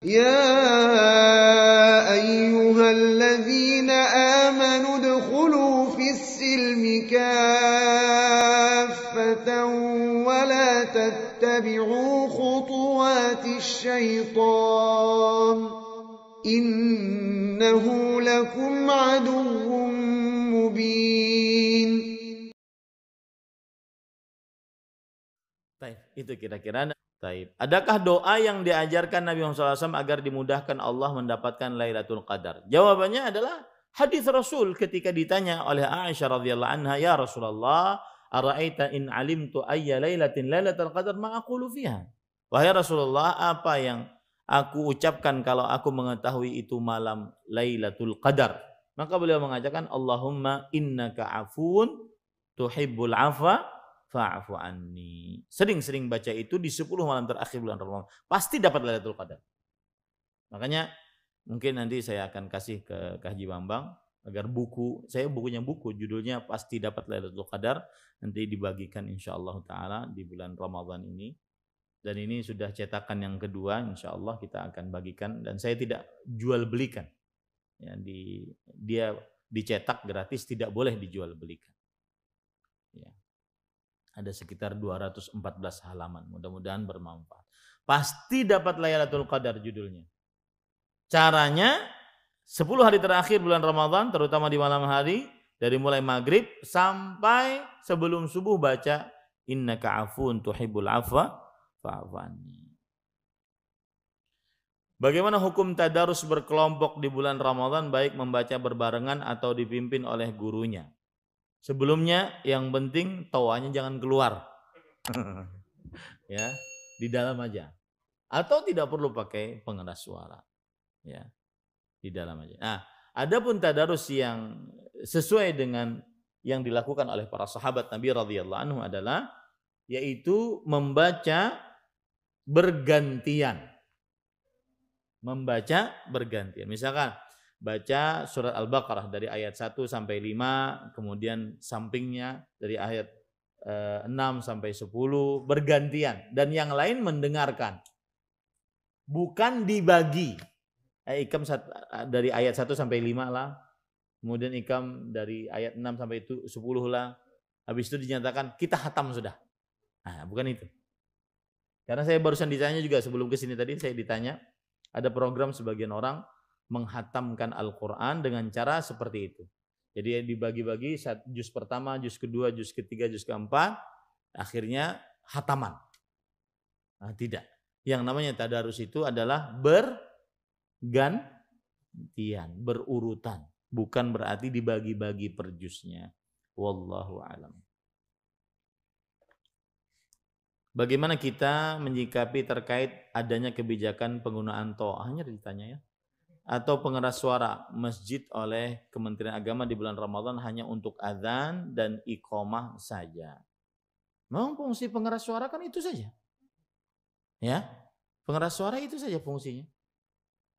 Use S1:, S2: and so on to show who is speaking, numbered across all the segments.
S1: يا أيها الذين آمنوا ادخلوا في السلم كافة ولا تتبعوا خطوات الشيطان إنه لكم عدو مبين.
S2: Taib, itu kira-kira. Taib. Adakah doa yang diajarkan Nabi Muhammad SAW agar dimudahkan Allah mendapatkan Lailatul Qadar? Jawabannya adalah hadis Rasul ketika ditanya oleh Aisyah radhiyallahu anha, ya Rasulullah, ara'aita in alimtu ayya lailatin lailatul qadar ma aqulu fiha? Wahai Rasulullah, apa yang aku ucapkan kalau aku mengetahui itu malam Lailatul Qadar? Maka beliau mengajarkan, Allahumma innaka afun tuhibbul afwa fa'fu anni. Sering-sering baca itu di 10 malam terakhir bulan Ramadan. Pasti dapat Lailatul Qadar. Makanya mungkin nanti saya akan kasih ke Haji Bambang agar bukunya judulnya Pasti Dapat Lailatul Qadar, nanti dibagikan insyaallah taala di bulan Ramadan ini. Dan ini sudah cetakan yang kedua, insyaallah kita akan bagikan, dan saya tidak jual belikan. Ya, dia dicetak gratis, tidak boleh dijual belikan. Ya. Ada sekitar 214 halaman. Mudah-mudahan bermanfaat. Pasti dapat Lailatul Qadar judulnya. Caranya 10 hari terakhir bulan Ramadan, terutama di malam hari, dari mulai maghrib sampai sebelum subuh baca innaka afun tuhibbul afwa fa'fu anni. Bagaimana hukum tadarus berkelompok di bulan Ramadan, baik membaca berbarengan atau dipimpin oleh gurunya? Sebelumnya yang penting tawanya jangan keluar. Ya, di dalam aja. Atau tidak perlu pakai pengeras suara. Ya. Di dalam aja. Nah, adapun tadarus yang sesuai dengan yang dilakukan oleh para sahabat Nabi radhiyallahu anhu adalah yaitu membaca bergantian. Membaca bergantian. Misalkan baca surat Al-Baqarah dari ayat 1 sampai 5, kemudian sampingnya dari ayat 6 sampai 10 bergantian, dan yang lain mendengarkan. Bukan dibagi. Ikam dari ayat 1 sampai 5 lah. Kemudian ikam dari ayat 6 sampai 10 lah. Habis itu dinyatakan kita khatam sudah. Nah, bukan itu. Karena saya barusan ditanya juga sebelum ke sini tadi, saya ditanya ada program sebagian orang menghatamkan Al-Quran dengan cara seperti itu. Jadi dibagi-bagi juz pertama, juz kedua, juz ketiga, juz keempat, akhirnya hataman. Nah, tidak. Yang namanya tadarus itu adalah bergantian, berurutan. Bukan berarti dibagi-bagi per juznya. Wallahu a'lam. Bagaimana kita menyikapi terkait adanya kebijakan penggunaan hanya ditanya ya, atau pengeras suara masjid oleh Kementerian Agama di bulan Ramadan hanya untuk azan dan iqamah saja. Memang fungsi pengeras suara kan itu saja. Ya, pengeras suara itu saja fungsinya.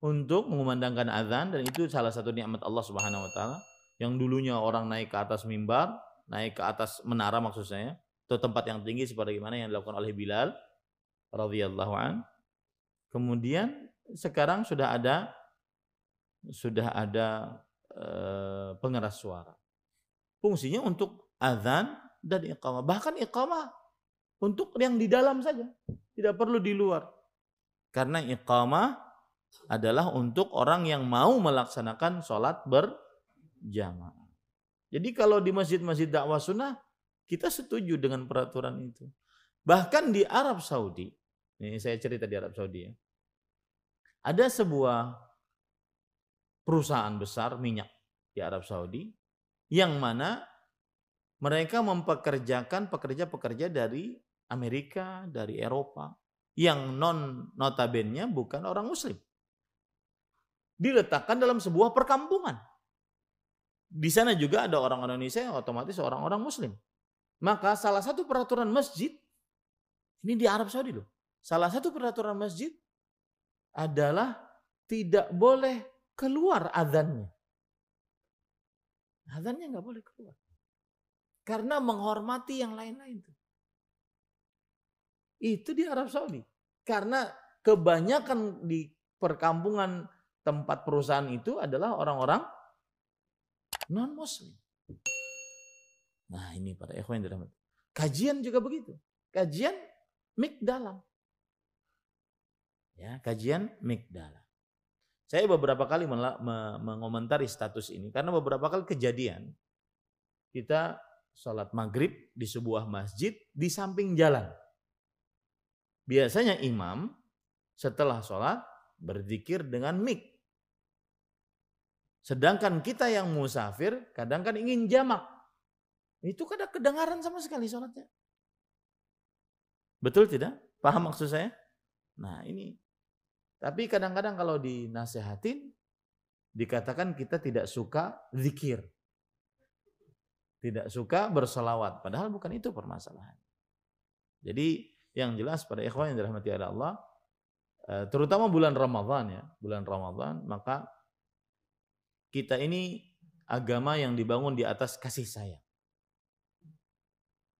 S2: Untuk mengumandangkan azan, dan itu salah satu nikmat Allah Subhanahu wa taala. Yang dulunya orang naik ke atas mimbar, naik ke atas menara maksud saya, atau tempat yang tinggi sebagaimana yang dilakukan oleh Bilal radhiyallahu an. Kemudian sekarang sudah ada pengeras suara. Fungsinya untuk azan dan iqamah. Bahkan iqamah untuk yang di dalam saja, tidak perlu di luar. Karena iqamah adalah untuk orang yang mau melaksanakan sholat berjamaah. Jadi kalau di masjid-masjid dakwah sunnah, kita setuju dengan peraturan itu. Bahkan di Arab Saudi, ini saya cerita di Arab Saudi ya, ada sebuah perusahaan besar minyak di Arab Saudi yang mana mereka mempekerjakan pekerja-pekerja dari Amerika, dari Eropa yang notabene bukan orang muslim. Diletakkan dalam sebuah perkampungan. Di sana juga ada orang Indonesia, otomatis orang-orang muslim. Maka salah satu peraturan masjid, ini di Arab Saudi loh, salah satu peraturan masjid adalah tidak boleh keluar azannya. Azannya nggak boleh keluar. Karena menghormati yang lain-lain. Itu di Arab Saudi. Karena kebanyakan di perkampungan tempat perusahaan itu adalah orang-orang non-muslim. Nah, ini para ikhwan yang dirahmati. Kajian juga begitu. Kajian mik dalam. Ya, kajian mik dalam. Saya beberapa kali mengomentari status ini karena beberapa kali kejadian kita sholat maghrib di sebuah masjid di samping jalan. Biasanya imam setelah sholat berzikir dengan mik. Sedangkan kita yang musafir kadang kan ingin jamak. Itu kadang kedengaran sama sekali sholatnya. Betul tidak? Paham maksud saya? Nah ini. Tapi kadang-kadang kalau dinasehatin, dikatakan kita tidak suka zikir. Tidak suka berselawat. Padahal bukan itu permasalahan. Jadi yang jelas pada ikhwan yang dirahmati oleh Allah, terutama bulan Ramadan ya. Bulan Ramadan, maka kita ini agama yang dibangun di atas kasih sayang.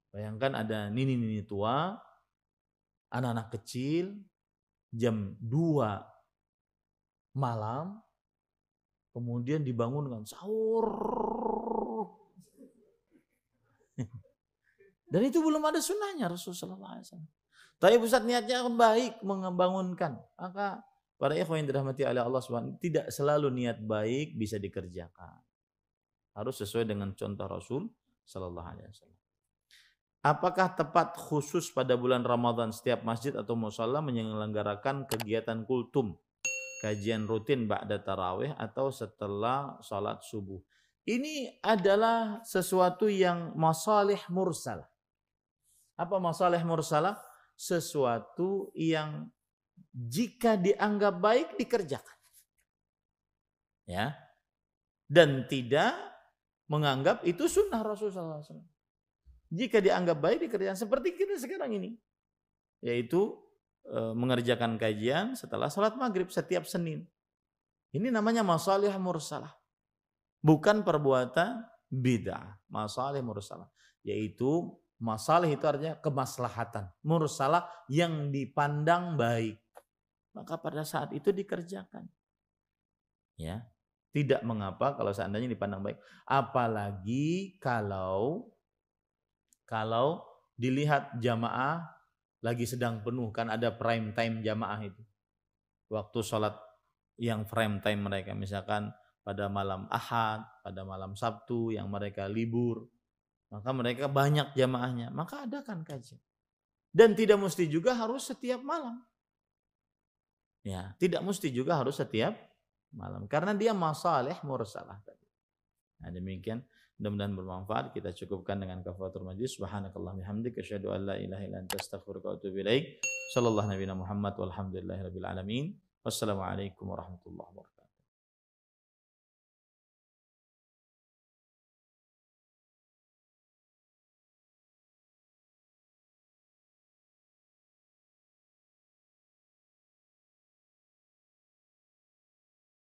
S2: Bayangkan ada nini-nini tua, anak-anak kecil, jam 2 malam, kemudian dibangunkan sahur. Dan itu belum ada sunnahnya Rasulullah SAW. Tapi Ustaz niatnya baik membangunkan. Maka para ikhwan yang dirahmati oleh Allah SWT, tidak selalu niat baik bisa dikerjakan. Harus sesuai dengan contoh Rasul SAW. Apakah tepat khusus pada bulan Ramadan setiap masjid atau musholla menyelenggarakan kegiatan kultum, kajian rutin ba'da tarawih atau setelah sholat subuh? Ini adalah sesuatu yang masalih mursalah. Apa masalih mursalah? Sesuatu yang jika dianggap baik dikerjakan. Ya. Dan tidak menganggap itu sunnah Rasulullah SAW. Jika dianggap baik dikerjakan seperti kita sekarang ini, yaitu mengerjakan kajian setelah sholat maghrib setiap Senin. Ini namanya masalih mursalah, bukan perbuatan bid'ah. Masalih mursalah, yaitu masalih itu artinya kemaslahatan, mursalah yang dipandang baik, maka pada saat itu dikerjakan. Ya, tidak mengapa kalau seandainya dipandang baik, apalagi kalau dilihat jamaah lagi sedang penuh, kan ada prime time jamaah itu. Waktu sholat yang prime time mereka, misalkan pada malam Ahad, pada malam Sabtu yang mereka libur, maka mereka banyak jamaahnya, maka adakan kajian. Dan tidak mesti juga harus setiap malam. Ya, tidak mesti juga harus setiap malam karena dia masalih mursalah tadi. Nah, demikian. Mudah-mudahan bermanfaat. Kita cukupkan dengan kafaratul majlis. Subhanakallahumma hamdika asyhadu an la ilaha illa anta astaghfiruka wa atubu ilaik. Sallallahu nabiyana Muhammad walhamdulillahirabbil alamin. Wassalamualaikum warahmatullahi wabarakatuh.